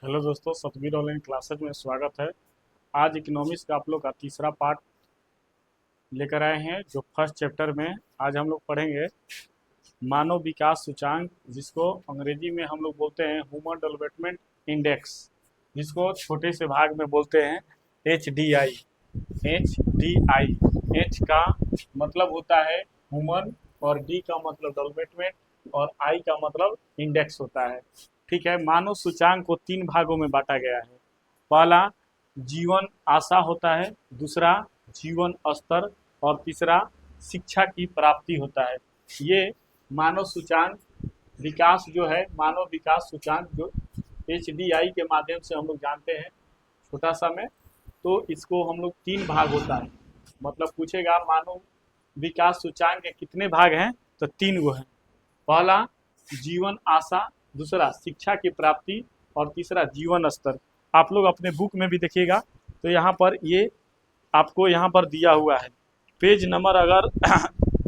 Hello दोस्तों, Satbir online classes में स्वागत है। आज इकोनॉमिक्स का आप लोग का तीसरा पार्ट लेकर आए हैं, जो फर्स्ट चैप्टर में आज हम लोग पढ़ेंगे मानव विकास सूचांक, जिसको अंग्रेजी में हम लोग बोलते हैं ह्यूमन डेवलपमेंट इंडेक्स, जिसको छोटे से भाग में बोलते हैं HDI। HDI, H का मतलब होता है ह्यूमन और D का मतलब डेवलपमेंट और I का मतलब इंडेक्स होता है। ठीक है। मानव सूचांक को 3 भागों में बांटा गया है। पहला जीवन आशा होता है, दूसरा जीवन स्तर और तीसरा शिक्षा की प्राप्ति होता है। ये मानव सूचांक विकास जो है, मानव विकास सूचांक जो HDI के माध्यम से हम लोग जानते हैं छोटा सा में, तो इसको हम लोग 3 भाग होता है। मतलब पूछेगा मानव विकास सूचांक के कितने भाग हैं, तो 3 गो हैं। पहला जीवन आशा, दूसरा शिक्षा की प्राप्ति और तीसरा जीवन स्तर। आप लोग अपने बुक में भी देखिएगा तो यहाँ पर ये आपको यहाँ पर दिया हुआ है। पेज नंबर अगर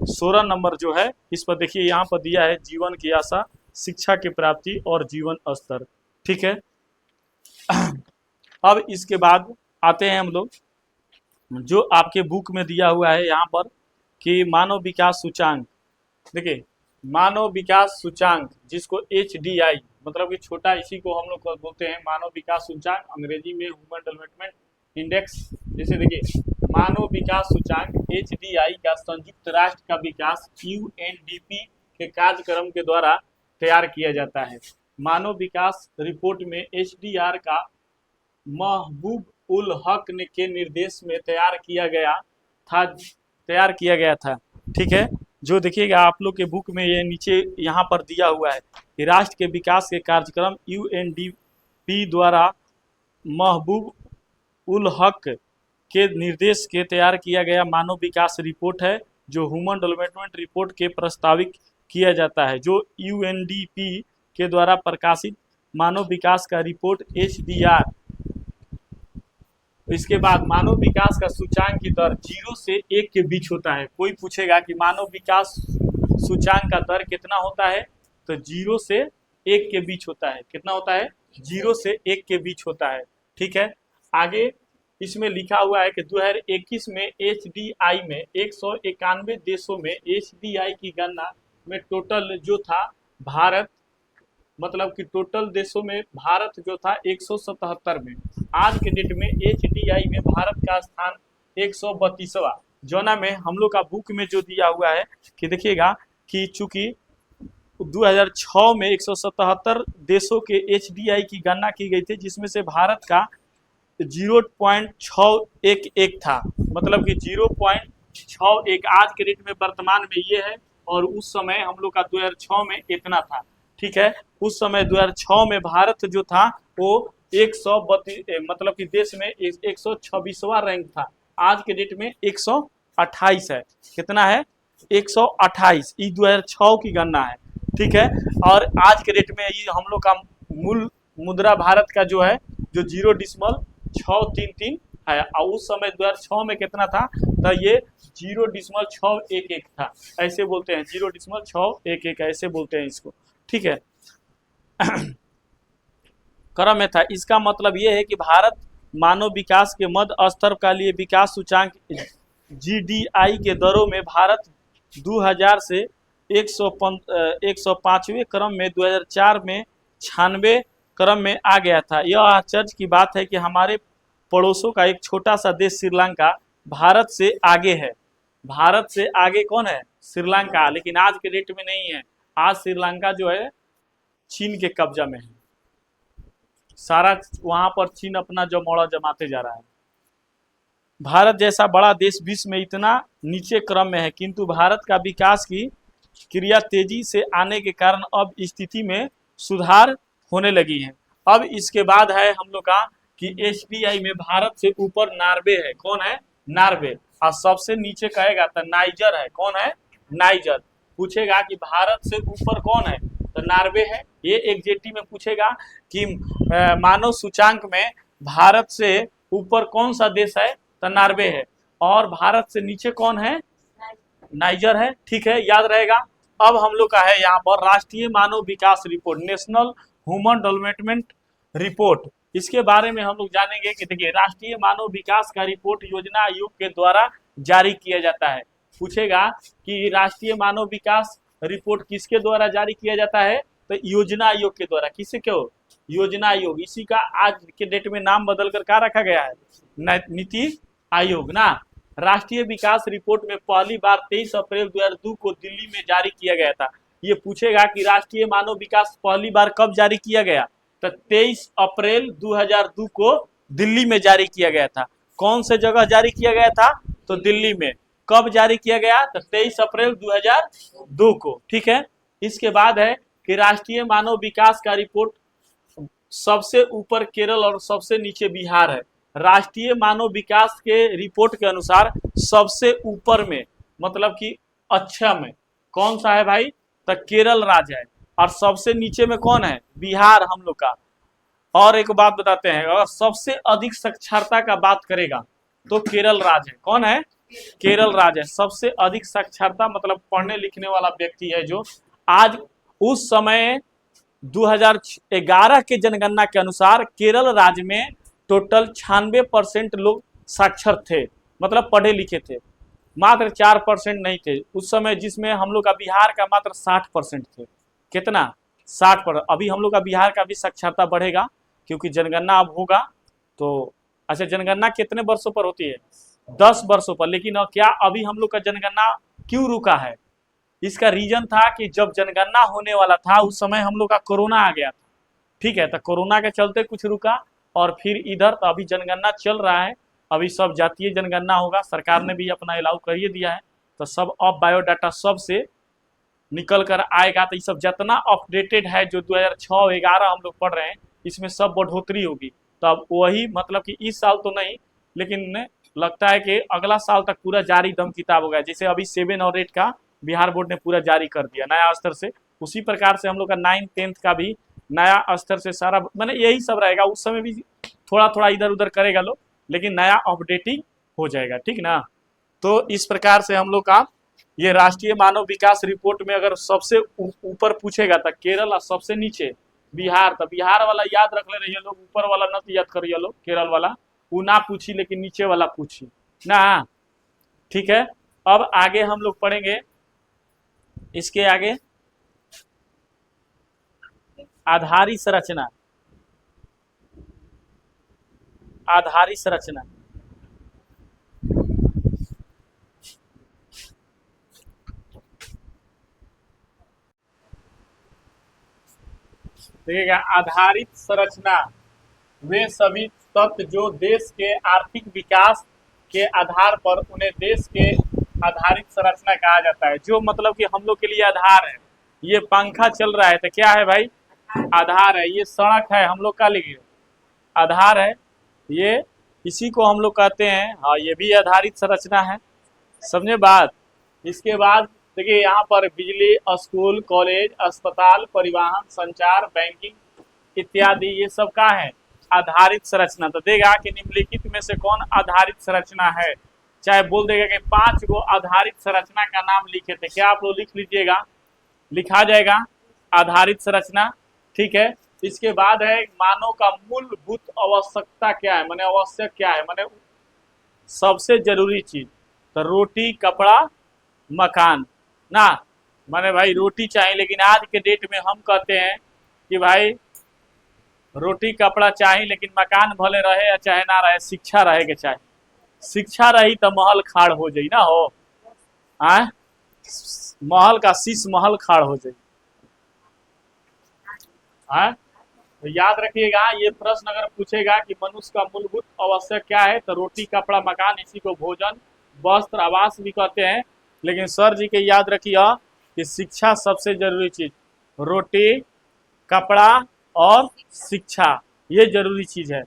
16 नंबर जो है, इस पर देखिए, यहाँ पर दिया है जीवन की आशा, शिक्षा की प्राप्ति और जीवन स्तर। ठीक है। अब इसके बाद आते हैं हम लोग, जो आपके बुक में दिया हुआ है यहाँ पर कि मानव विकास सूचांक। देखिए, मानव विकास सूचांक जिसको HDI मतलब कि छोटा, इसी को हम लोग बोलते हैं मानव विकास सूचांक, अंग्रेजी में ह्यूमन डेवलपमेंट इंडेक्स। जैसे देखिए, मानव विकास सूचांक HDI का संयुक्त राष्ट्र का विकास UNDP के कार्यक्रम के द्वारा तैयार किया जाता है। मानव विकास रिपोर्ट में HDR का महबूब उल हक के निर्देश में तैयार किया गया था। ठीक है। जो देखिएगा आप लोग के बुक में ये नीचे यहाँ पर दिया हुआ है कि राष्ट्र के विकास के कार्यक्रम UNDP द्वारा महबूब उल हक के निर्देश के तैयार किया गया मानव विकास रिपोर्ट है, जो ह्यूमन डेवलपमेंट रिपोर्ट के प्रस्तावित किया जाता है। जो UNDP के द्वारा प्रकाशित मानव विकास का रिपोर्ट HDR। इसके बाद मानव विकास का सूचांक की दर 0 से 1 के बीच होता है। कोई पूछेगा कि मानव विकास सूचांक का दर कितना होता है, तो 0 से 1 के बीच होता है। कितना होता है? 0 से 1 के बीच होता है। ठीक है। आगे इसमें लिखा हुआ है कि 2021 में HDI में 191 देशों में HDI की गणना में टोटल जो था भारत, मतलब कि टोटल देशों में भारत जो था 177 में। आज के डेट में HDI में भारत का स्थान 132वां, जोना में हम लोग का बुक में जो दिया हुआ है कि देखिएगा कि चूंकि 2006 में 177 देशों के HDI की गणना की गई थी, जिसमें से भारत का 0.611 था, मतलब कि 0.61 आज के डेट में वर्तमान में ये है, और उस समय हम लोग का 2006 में इतना था। ठीक है। उस समय 2006 में भारत जो था वो 132, मतलब कि देश में 126वां रैंक था। आज के डेट में 128 है। कितना है? 128। ये 2006 की गणना है। ठीक है। और आज के डेट में ये हम लोग का मूल मुद्रा भारत का जो है, जो 0.633 है, और उस समय 2006 में कितना था, तो ये 0.611 था। ऐसे बोलते हैं 0.611, ऐसे बोलते हैं इसको। ठीक है। क्रम में था। इसका मतलब ये है कि भारत मानव विकास के मध्य स्तर का लिए विकास सूचांक GDI के दरों में भारत 2000 से 105वें क्रम में 2004 में 96वें क्रम में आ गया था। यह आश्चर्य की बात है कि हमारे पड़ोसों का एक छोटा सा देश श्रीलंका भारत से आगे है। भारत से आगे कौन है? श्रीलंका। लेकिन आज के डेट में नहीं है। आज श्रीलंका जो है चीन के कब्जा में है। सारा वहां पर चीन अपना जमौड़ा जमाते जा रहा है। भारत जैसा बड़ा देश विश्व में इतना नीचे क्रम में है, किंतु भारत का विकास की क्रिया तेजी से आने के कारण अब स्थिति में सुधार होने लगी है। अब इसके बाद है हम लोग का कि HDI में भारत से ऊपर नार्वे है। कौन है? नार्वे। और सबसे नीचे कहेगा तो नाइजर है। कौन है? नाइजर। पूछेगा कि भारत से ऊपर कौन है, तो नार्वे है। ये एग्जेक्टिव में पूछेगा कि मानव सूचांक में भारत से ऊपर कौन सा देश है, तो नार्वे है। और भारत से नीचे कौन है? नाइजर है। ठीक है, याद रहेगा। अब हम लोग का है यहाँ पर राष्ट्रीय मानव विकास रिपोर्ट, नेशनल ह्यूमन डेवलपमेंट रिपोर्ट, इसके बारे में हम लोग जानेंगे कि देखिए राष्ट्रीय मानव विकास का रिपोर्ट योजना आयोग के द्वारा जारी किया जाता है। पूछेगा कि राष्ट्रीय मानव विकास रिपोर्ट किसके द्वारा जारी किया जाता है, तो योजना आयोग के द्वारा। किसे क्यों, योजना आयोग, इसी का आज के डेट में नाम बदल कर क्या रखा गया है, नीति आयोग ना। राष्ट्रीय विकास रिपोर्ट में पहली बार 23 अप्रैल 2002 को दिल्ली में जारी किया गया था। ये पूछेगा कि राष्ट्रीय मानव विकास पहली बार कब जारी किया गया, तो 23 अप्रैल 2002 को दिल्ली में जारी किया गया था। कौन से जगह जारी किया गया था, तो दिल्ली में। कब जारी किया गया, तो 23 अप्रैल 2002 को, ठीक है। इसके बाद है कि राष्ट्रीय मानव विकास का रिपोर्ट सबसे ऊपर केरल और सबसे नीचे बिहार है। राष्ट्रीय मानव विकास के रिपोर्ट के अनुसार सबसे ऊपर में मतलब कि अच्छा में कौन सा है भाई, तो केरल राज्य है, और सबसे नीचे में कौन है, बिहार हम लोग का। और एक बात बताते हैं, अगर सबसे अधिक साक्षरता का बात करेगा तो केरल राज्य है। कौन है, केरल राज्य है। सबसे अधिक साक्षरता मतलब पढ़ने लिखने वाला व्यक्ति है जो आज, उस समय 2011 के जनगणना के अनुसार केरल राज्य में टोटल 96% लोग साक्षर थे, मतलब पढ़े लिखे थे। मात्र 4% नहीं थे उस समय, जिसमें हम लोग का बिहार का मात्र 60% थे। कितना, 60%। अभी हम लोग का बिहार का भी साक्षरता बढ़ेगा क्योंकि जनगणना अब होगा। तो अच्छा, जनगणना कितने वर्षों पर होती है, 10 वर्षों पर। लेकिन क्या अभी हम लोग का जनगणना क्यों रुका है, इसका रीजन था कि जब जनगणना होने वाला था उस समय हम लोग का कोरोना आ गया था, ठीक है। तो कोरोना के चलते कुछ रुका, और फिर इधर तो अभी जनगणना चल रहा है। अभी सब जातीय जनगणना होगा, सरकार ने भी अपना अलाउ करिए दिया है। तो सब अब बायोडाटा सब से निकल कर आएगा। तो ये सब जितना अपडेटेड है जो 2006-11 हम लोग पढ़ रहे हैं, इसमें सब बढ़ोतरी होगी। तो अब वही मतलब कि इस साल तो नहीं, लेकिन लगता है कि अगला साल तक पूरा जारी दम किताब होगा। जैसे अभी 7 और 8 का बिहार बोर्ड ने पूरा जारी कर दिया नया स्तर से, उसी प्रकार से हम लोग का 9, 10 का भी नया स्तर से सारा, मैंने यही सब रहेगा। उस समय भी थोड़ा थोड़ा इधर उधर करेगा लोग, लेकिन नया अपडेटिंग हो जाएगा, ठीक ना। तो इस प्रकार से हम लोग का ये राष्ट्रीय मानव विकास रिपोर्ट में अगर सबसे ऊपर पूछेगा तो केरल, और सबसे नीचे बिहार। तो बिहार वाला याद रख ले रही लोग, ऊपर वाला न याद करिए लोग, केरल वाला वो ना पूछी, लेकिन नीचे वाला पूछी ना, ठीक है। अब आगे हम लोग पढ़ेंगे, इसके आगे आधारी संरचना। आधारी संरचना, देखिएगा, आधारित संरचना वे सभी तत्व जो देश के आर्थिक विकास के आधार पर उन्हें देश के आधारित संरचना कहा जाता है। जो मतलब कि हम लोग के लिए आधार है। ये पंखा चल रहा है तो क्या है भाई, आधार है। ये सड़क है, हम लोग का लिए आधार है। ये इसी को हम लोग कहते हैं, हाँ, ये भी आधारित संरचना है, समझे बात। इसके बाद देखिए यहाँ पर बिजली, स्कूल, कॉलेज, अस्पताल, परिवहन, संचार, बैंकिंग इत्यादि ये सब का है, आधारित संरचना। तो देगा कि निम्नलिखित में से कौन आधारित संरचना है, चाहे बोल देगा कि 5 गो आधारित संरचना का नाम लिखे थे। क्या आप लोग लिख लीजिएगा, लिखा जाएगा आधारित संरचना, ठीक है। इसके बाद है मानव का मूलभूत आवश्यकता क्या है, माने आवश्यक क्या है, माने सबसे जरूरी चीज। तो रोटी, कपड़ा, मकान ना, माने भाई रोटी चाहिए। लेकिन आज के डेट में हम कहते हैं कि भाई रोटी कपड़ा चाहिए, लेकिन मकान भले रहे या चाहे ना रहे, शिक्षा रहे के चाहे। शिक्षा रही तो महल खाड़ हो जाई ना हो, आ? महल का शीश महल खाड़ हो जाए। तो याद रखिएगा, ये प्रश्न अगर पूछेगा कि मनुष्य का मूलभूत आवश्यक क्या है, तो रोटी, कपड़ा, मकान, इसी को भोजन, वस्त्र, आवास भी कहते हैं। लेकिन सर जी के याद रखिए कि शिक्षा सबसे जरूरी चीज, रोटी, कपड़ा और शिक्षा, ये जरूरी चीज है,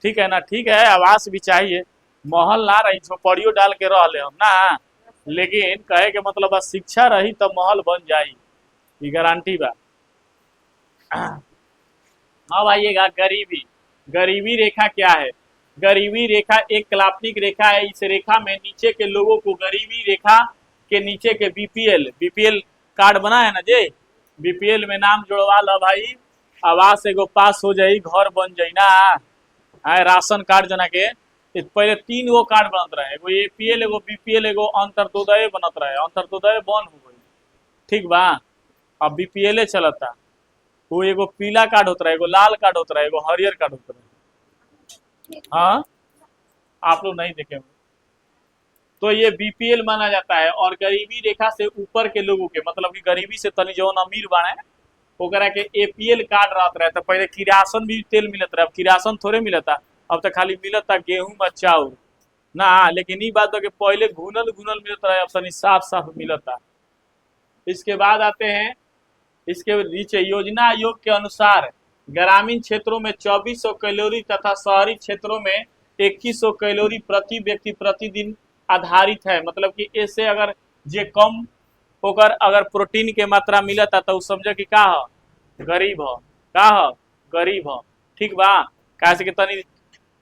ठीक है ना। ठीक है, आवास भी चाहिए, महल ना रही झोपड़ियों डाल के रह ले हम ना, लेकिन कहे के मतलब बस शिक्षा रही तो महल बन जाई, ये गारंटी बा। अब आइएगा गरीबी। गरीबी रेखा क्या है, गरीबी रेखा एक काल्पनिक रेखा है। इस रेखा में नीचे के लोगों को गरीबी रेखा के नीचे के बीपीएल कार्ड बना है ना जे, बीपीएल में नाम जुड़वा लो भाई, आवास एगो पास हो जाई, घर बन जाई ना। राशन कार्ड जना के पहले 3 गो कार्ड बनत रहे, एगो एपीएल, एगो बीपीएल, एगो अंत्योदय बनत रहे। अंत्योदय बंद हो गई, ठीक बा। अब बीपीएल चलता। वो एगो पीला कार्ड होता है, एगो लाल कार्ड होता है, एगो हरियर कार्ड होता है। हाँ, आप लोग नहीं देखे होंगे। तो ये बीपीएल माना जाता है। और गरीबी रेखा से ऊपर के लोगों के, मतलब कि गरीबी से तनी जौन अमीर बाड़े ओकरा के एपीएल कार्ड रहत रहे। तो पहले किरासन भी तेल मिलत रहे, अब किरासन थोड़े मिलता, अब तो खाली मिलता गेहूं और चाउर ना। लेकिन ये बात के पहले घुनल घुनल मिलत रहे, अब तनी साफ साफ मिलता। इसके बाद आते हैं, इसके नीचे योजना आयोग के अनुसार ग्रामीण क्षेत्रों में 2400 कैलोरी तथा शहरी क्षेत्रों में 2100 कैलोरी प्रति व्यक्ति प्रतिदिन आधारित है। मतलब कि इससे अगर जे कम होकर अगर प्रोटीन के मात्रा मिलता तो समझ कि का ह गरीब ह, का ह गरीब ह, ठीक बा। कैसे कि तनी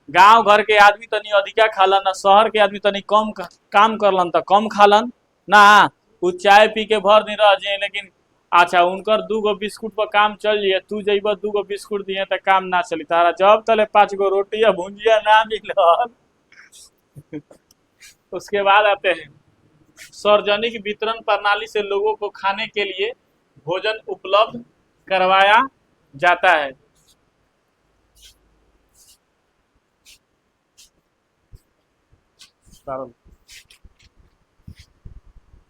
गांव घर के आदमी तनी अधिका खालन, शहर के आदमी तनी कम काम करलन तो कम खालन ना। उ चाय पी के भर दिन रह जाए, लेकिन अच्छा उनकर 2 गो बिस्कुट पर काम चल जाए, तू जब 2 गो बिस्कुट दिए तो काम ना चली तारा। जब तले 5 गो रोटी या भुंजिया ना मिलल। उसके बाद आते हैं, सार्वजनिक वितरण प्रणाली से लोगों को खाने के लिए भोजन उपलब्ध करवाया जाता है।